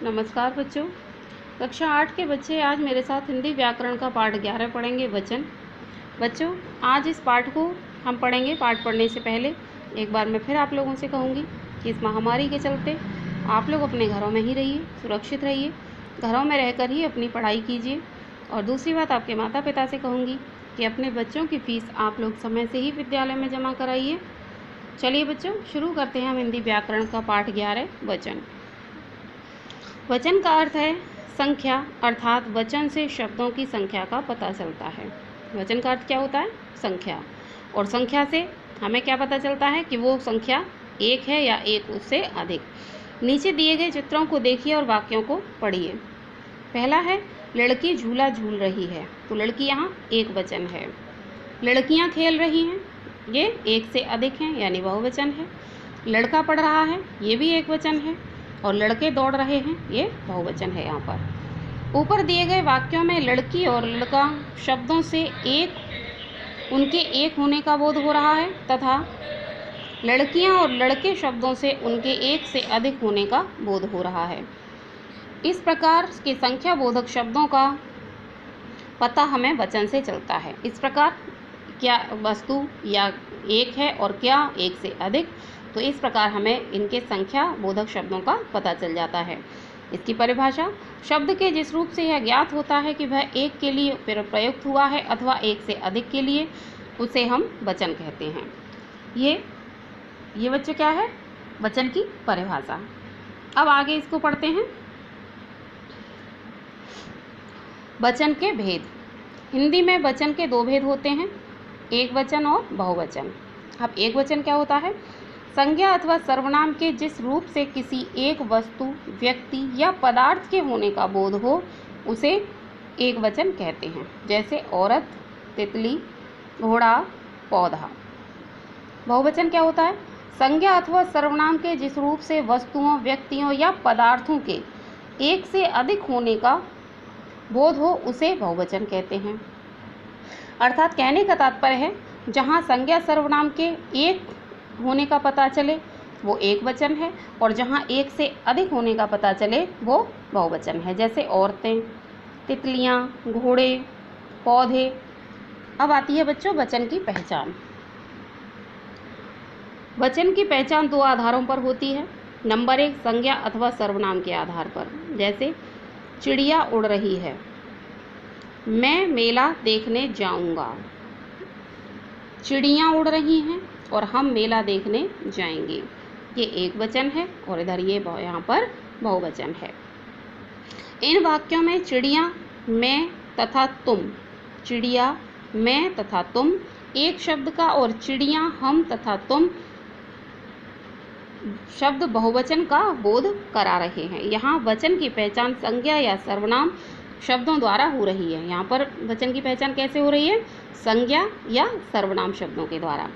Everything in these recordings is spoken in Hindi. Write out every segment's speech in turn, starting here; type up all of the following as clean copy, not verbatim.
नमस्कार बच्चों। कक्षा 8 के बच्चे आज मेरे साथ हिंदी व्याकरण का पाठ 11 पढ़ेंगे, वचन। बच्चों, आज इस पाठ को हम पढ़ेंगे। पाठ पढ़ने से पहले एक बार मैं फिर आप लोगों से कहूँगी कि इस महामारी के चलते आप लोग अपने घरों में ही रहिए, सुरक्षित रहिए, घरों में रहकर ही अपनी पढ़ाई कीजिए। और दूसरी बात, आपके माता पिता से कहूँगी कि अपने बच्चों की फ़ीस आप लोग समय से ही विद्यालय में जमा कराइए। चलिए बच्चों, शुरू करते हैं हम हिंदी व्याकरण का पाठ 11, वचन। वचन का अर्थ है संख्या, अर्थात वचन से शब्दों की संख्या का पता चलता है। वचन का अर्थ क्या होता है? संख्या। और संख्या से हमें क्या पता चलता है कि वो संख्या एक है या एक उससे अधिक। नीचे दिए गए चित्रों को देखिए और वाक्यों को पढ़िए। पहला है लड़की झूला झूल रही है, तो लड़की यहाँ एक वचन है। लड़कियाँ खेल रही हैं, ये एक से अधिक हैं यानी बहुवचन है। लड़का पढ़ रहा है, ये भी एक वचन है। और लड़के दौड़ रहे हैं, ये बहुवचन है। यहाँ पर ऊपर दिए गए वाक्यों में लड़की और लड़का शब्दों से उनके एक होने का बोध हो रहा है तथा लड़कियां और लड़के शब्दों से उनके एक से अधिक होने का बोध हो रहा है। इस प्रकार के संख्या बोधक शब्दों का पता हमें वचन से चलता है। इस प्रकार क्या वस्तु या एक है और क्या एक से अधिक, तो इस प्रकार हमें इनके संख्या बोधक शब्दों का पता चल जाता है। इसकी परिभाषा, शब्द के जिस रूप से यह ज्ञात होता है कि वह एक के लिए प्रयुक्त हुआ है अथवा एक से अधिक के लिए, उसे हम वचन कहते हैं। ये बच्चे क्या है? वचन की परिभाषा। अब आगे इसको पढ़ते हैं। वचन के भेद। हिंदी में वचन के दो भेद होते हैं, एक वचन और बहुवचन। अब एक वचन क्या होता है? संज्ञा अथवा सर्वनाम के जिस रूप से किसी एक वस्तु, व्यक्ति या पदार्थ के होने का बोध हो, उसे एक वचन कहते हैं। जैसे औरत, तितली, घोड़ा, पौधा। बहुवचन क्या होता है? संज्ञा अथवा सर्वनाम के जिस रूप से वस्तुओं, व्यक्तियों या पदार्थों के एक से अधिक होने का बोध हो, उसे बहुवचन कहते हैं। अर्थात कहने का तात्पर्य है, जहाँ संज्ञा सर्वनाम के एक होने का पता चले वो एक वचन है और जहाँ एक से अधिक होने का पता चले वो बहुवचन है। जैसे औरतें, तितलियाँ, घोड़े, पौधे। अब आती है बच्चों वचन की पहचान। वचन की पहचान दो आधारों पर होती है। नंबर 1, संज्ञा अथवा सर्वनाम के आधार पर। जैसे चिड़िया उड़ रही है, मैं मेला देखने जाऊंगा। चिड़ियाँ उड़ रही हैं और हम मेला देखने जाएंगे, ये एक वचन है और इधर ये यहाँ पर बहुवचन है। इन वाक्यों में चिड़िया, मैं तथा तुम, चिड़िया, मैं तथा तुम एक शब्द का और चिड़िया, हम तथा तुम शब्द बहुवचन का बोध करा रहे हैं। यहाँ वचन की पहचान संज्ञा या सर्वनाम शब्दों द्वारा हो रही है। यहाँ पर वचन की पहचान कैसे हो रही है? संज्ञा या सर्वनाम शब्दों के द्वारा।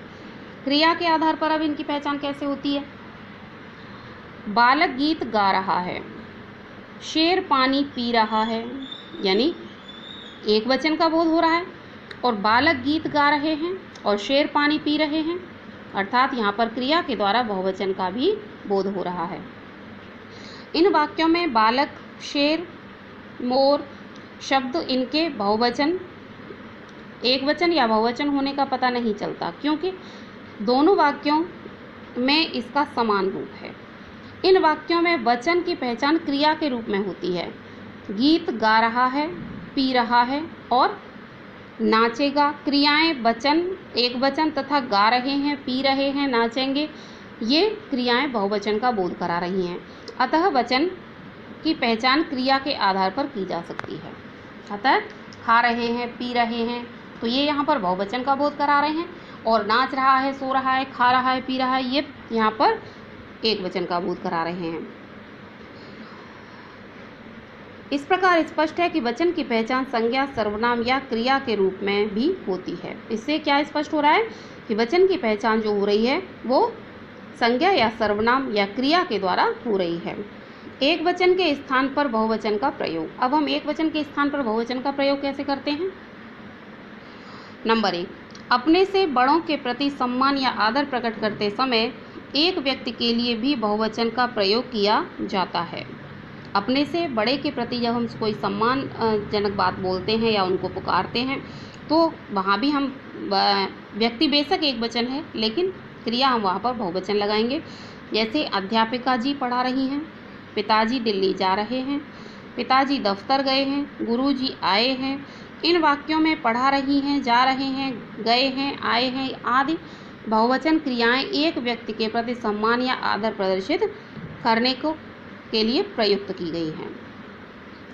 क्रिया के आधार पर अब इनकी पहचान कैसे होती है? बालक गीत गा रहा है, शेर पानी पी रहा है, यानी एक वचन का बोध हो रहा है। और बालक गीत गा रहे हैं और शेर पानी पी रहे हैं, अर्थात यहाँ पर क्रिया के द्वारा बहुवचन का भी बोध हो रहा है। इन वाक्यों में बालक, शेर, मोर शब्द इनके बहुवचन, एक वचन या बहुवचन होने का पता नहीं चलता, क्योंकि दोनों वाक्यों में इसका समान रूप है। इन वाक्यों में वचन की पहचान क्रिया के रूप में होती है। गीत गा रहा है, पी रहा है और नाचेगा। क्रियाएं वचन, एक वचन तथा गा रहे हैं, पी रहे हैं, नाचेंगे, ये क्रियाएं बहुवचन का बोध करा रही हैं। अतः वचन की पहचान क्रिया के आधार पर की जा सकती है। अतः खा रहे हैं, पी रहे हैं, तो ये यहाँ पर बहुवचन का बोध करा रहे हैं। और नाच रहा है, सो रहा है, खा रहा है, पी रहा है, ये यहाँ पर एक वचन का बोध करा रहे हैं। इस प्रकार स्पष्ट है कि वचन की पहचान संज्ञा, सर्वनाम या क्रिया के रूप में भी होती है। इससे क्या स्पष्ट हो रहा है कि वचन की पहचान जो हो रही है वो संज्ञा या सर्वनाम या क्रिया के द्वारा हो रही है। एक वचन के स्थान पर बहुवचन का प्रयोग। अब हम एक वचन के स्थान पर बहुवचन का प्रयोग कैसे करते हैं? नंबर 1, अपने से बड़ों के प्रति सम्मान या आदर प्रकट करते समय एक व्यक्ति के लिए भी बहुवचन का प्रयोग किया जाता है। अपने से बड़े के प्रति जब हम कोई सम्मान जनक बात बोलते हैं या उनको पुकारते हैं तो वहाँ भी हम व्यक्ति बेशक एक वचन है लेकिन क्रिया हम वहाँ पर बहुवचन लगाएंगे। जैसे अध्यापिका जी पढ़ा रही हैं, पिताजी दिल्ली जा रहे हैं, पिताजी दफ्तर गए हैं, गुरुजी आए हैं। इन वाक्यों में पढ़ा रही हैं, जा रहे हैं, गए हैं, आए हैं आदि बहुवचन क्रियाएं एक व्यक्ति के प्रति सम्मान या आदर प्रदर्शित करने के लिए प्रयुक्त की गई हैं।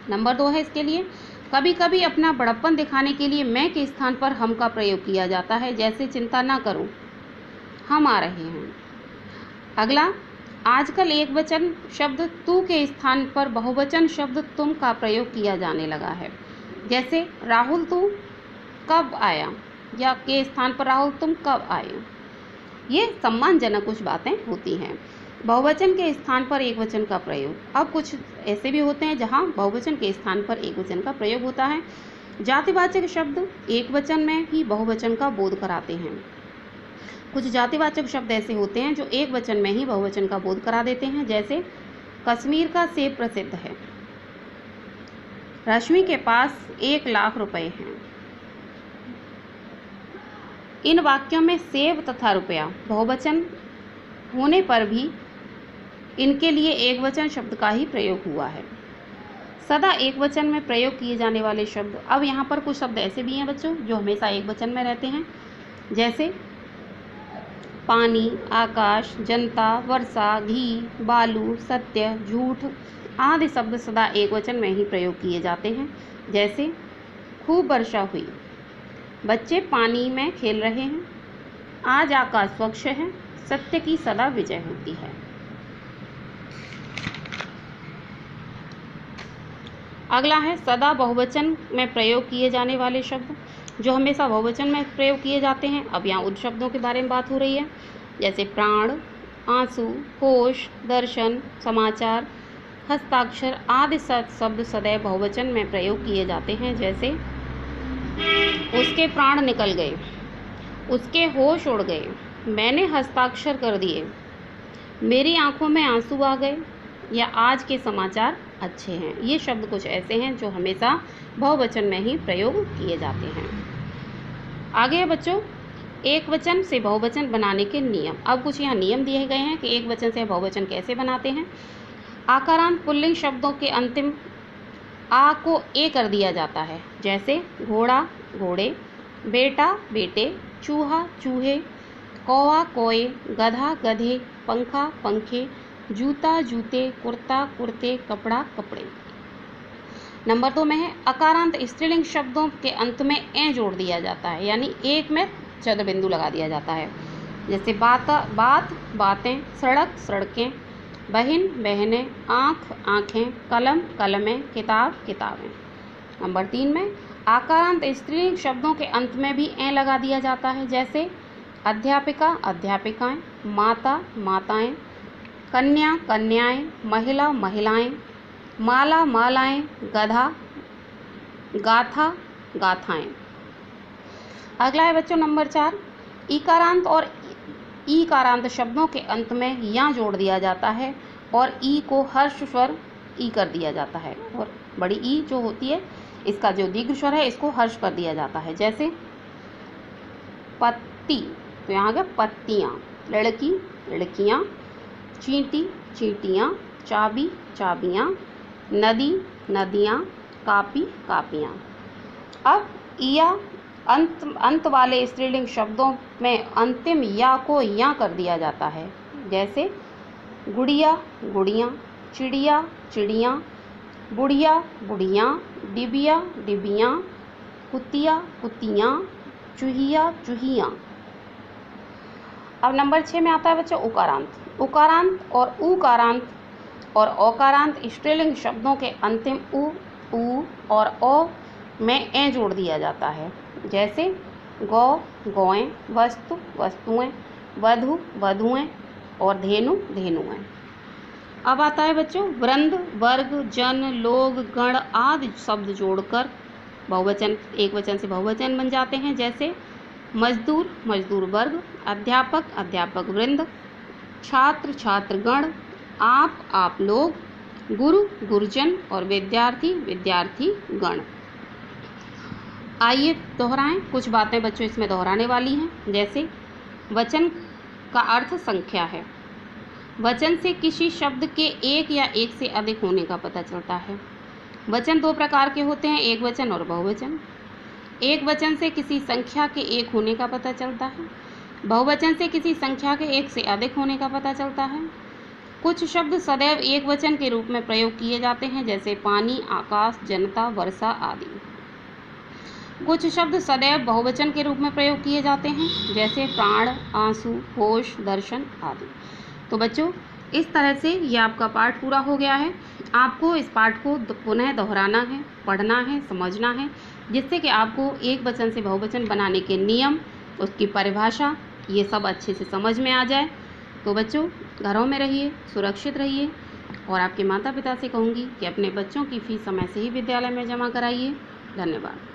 नंबर 2 है इसके लिए, कभी कभी अपना बड़प्पन दिखाने के लिए मैं के स्थान पर हम का प्रयोग किया जाता है। जैसे चिंता ना करो, हम आ रहे हैं। अगला, आजकल एक वचन शब्द तू के स्थान पर बहुवचन शब्द तुम का प्रयोग किया जाने लगा है। जैसे राहुल तू कब आया, या के स्थान पर राहुल तुम कब आए। ये सम्मानजनक कुछ बातें होती हैं। बहुवचन के स्थान पर एक वचन का प्रयोग। अब कुछ ऐसे भी होते हैं जहाँ बहुवचन के स्थान पर एक वचन का प्रयोग होता है। जातिवाचक शब्द एक वचन में ही बहुवचन का बोध कराते हैं। कुछ जातिवाचक शब्द ऐसे होते हैं जो एक वचन में ही बहुवचन का बोध करा देते हैं। जैसे कश्मीर का सेब प्रसिद्ध है, रश्मि के पास 1 लाख रुपए हैं। इन वाक्यों में सेब तथा रुपया बहुवचन होने पर भी इनके लिए एक वचन शब्द का ही प्रयोग हुआ है। सदा एक वचन में प्रयोग किए जाने वाले शब्द। अब यहाँ पर कुछ शब्द ऐसे भी हैं बच्चों जो हमेशा एक वचन में रहते हैं। जैसे पानी, आकाश, जनता, वर्षा, घी, बालू, सत्य, झूठ आदि शब्द सदा एक वचन में ही प्रयोग किए जाते हैं। जैसे खूब वर्षा हुई, बच्चे पानी में खेल रहे हैं, आज आकाश स्वच्छ है, सत्य की सदा विजय होती है। अगला है सदा बहुवचन में प्रयोग किए जाने वाले शब्द जो हमेशा बहुवचन में प्रयोग किए जाते हैं। अब यहाँ उन शब्दों के बारे में बात हो रही है। जैसे प्राण, आंसू, होश, दर्शन, समाचार, हस्ताक्षर आदि शब्द सदैव बहुवचन में प्रयोग किए जाते हैं। जैसे उसके प्राण निकल गए, उसके होश उड़ गए, मैंने हस्ताक्षर कर दिए, मेरी आंखों में आंसू आ गए, या आज के समाचार अच्छे हैं। ये शब्द कुछ ऐसे हैं जो हमेशा बहुवचन में ही प्रयोग किए जाते हैं। आगे है बच्चों एक वचन से बहुवचन बनाने के नियम। अब कुछ यहाँ नियम दिए गए हैं कि एक वचन से बहुवचन कैसे बनाते हैं। आकारांत पुल्लिंग शब्दों के अंतिम आ को ए कर दिया जाता है। जैसे घोड़ा घोड़े, बेटा बेटे, चूहा चूहे, कौवा कोए, गधा गधे, पंखा पंखे, जूता जूते, कुर्ता कुर्ते, कपड़ा कपड़े। नंबर 2 में है अकारांत स्त्रीलिंग शब्दों के अंत में ए जोड़ दिया जाता है, यानी एक में चंद्र बिंदु लगा दिया जाता है। जैसे बात बातें, सड़क सड़कें, बहन बहनें, आँख आँखें, कलम कलमें, किताब किताबें। नंबर 3 में आकारांत स्त्रीलिंग शब्दों के अंत में भी ए लगा दिया जाता है। जैसे अध्यापिका अध्यापिकाएं, माता माताएं, कन्या कन्याएं, महिला महिलाएं, माला मालाएं, गधा गाथा गाथाएं। अगला है बच्चों नंबर 4 ईकारांत और ईकारांत शब्दों के अंत में या जोड़ दिया जाता है और ई को हर्ष स्वर ई कर दिया जाता है, और बड़ी ई जो होती है इसका जो दीर्घ स्वर है इसको हर्ष कर दिया जाता है। जैसे पत्ती, तो यहाँ गया पत्तियाँ, लड़की लड़कियाँ, चींटी चींटियाँ, चाबी चाबियाँ, नदी नदियाँ, कापी कापियाँ। अब या अंत वाले स्त्रीलिंग शब्दों में अंतिम या को या कर दिया जाता है। जैसे गुड़िया गुड़ियाँ, चिड़िया चिड़ियाँ, बुढ़िया बुढ़ियाँ, डिबिया डिबियाँ, कुतिया कुतियाँ, चूहिया चूहियाँ। अब नंबर 6 में आता है बच्चों उकारांत। उकारांत और उकारांत और औकारांत स्त्रीलिंग शब्दों के अंतिम उ और ओ में ए जोड़ दिया जाता है। जैसे गौ गौएं, वस्तु वस्तुएं, वधु वधुएं और धेनु धेनुएं। अब आता है बच्चों वृंद, वर्ग, जन, लोग, गण आदि शब्द जोड़कर बहुवचन एक वचन से बहुवचन बन जाते हैं। जैसे मजदूर मजदूर वर्ग, अध्यापक अध्यापक वृंद, छात्र छात्रगण, आप लोग, गुरु गुरुजन और विद्यार्थी विद्यार्थी गण। आइए दोहराएं, कुछ बातें बच्चों इसमें दोहराने वाली हैं। जैसे वचन का अर्थ संख्या है। वचन से किसी शब्द के एक या एक से अधिक होने का पता चलता है। वचन दो प्रकार के होते हैं, एक वचन और बहुवचन। एक वचन से किसी संख्या के एक होने का पता चलता है, बहुवचन से किसी संख्या के एक से अधिक होने का पता चलता है। कुछ शब्द सदैव एक वचन के रूप में प्रयोग किए जाते हैं, जैसे पानी, आकाश, जनता, वर्षा आदि। कुछ शब्द सदैव बहुवचन के रूप में प्रयोग किए जाते हैं, जैसे प्राण, आंसू, होश, दर्शन आदि। तो बच्चों, इस तरह से ये आपका पाठ पूरा हो गया है। आपको इस पाठ को पुनः दोहराना है, पढ़ना है, समझना है, जिससे कि आपको एक वचन से बहुवचन बनाने के नियम, उसकी परिभाषा, ये सब अच्छे से समझ में आ जाए। तो बच्चों, घरों में रहिए, सुरक्षित रहिए, और आपके माता पिता से कहूँगी कि अपने बच्चों की फ़ीस समय से ही विद्यालय में जमा कराइए। धन्यवाद।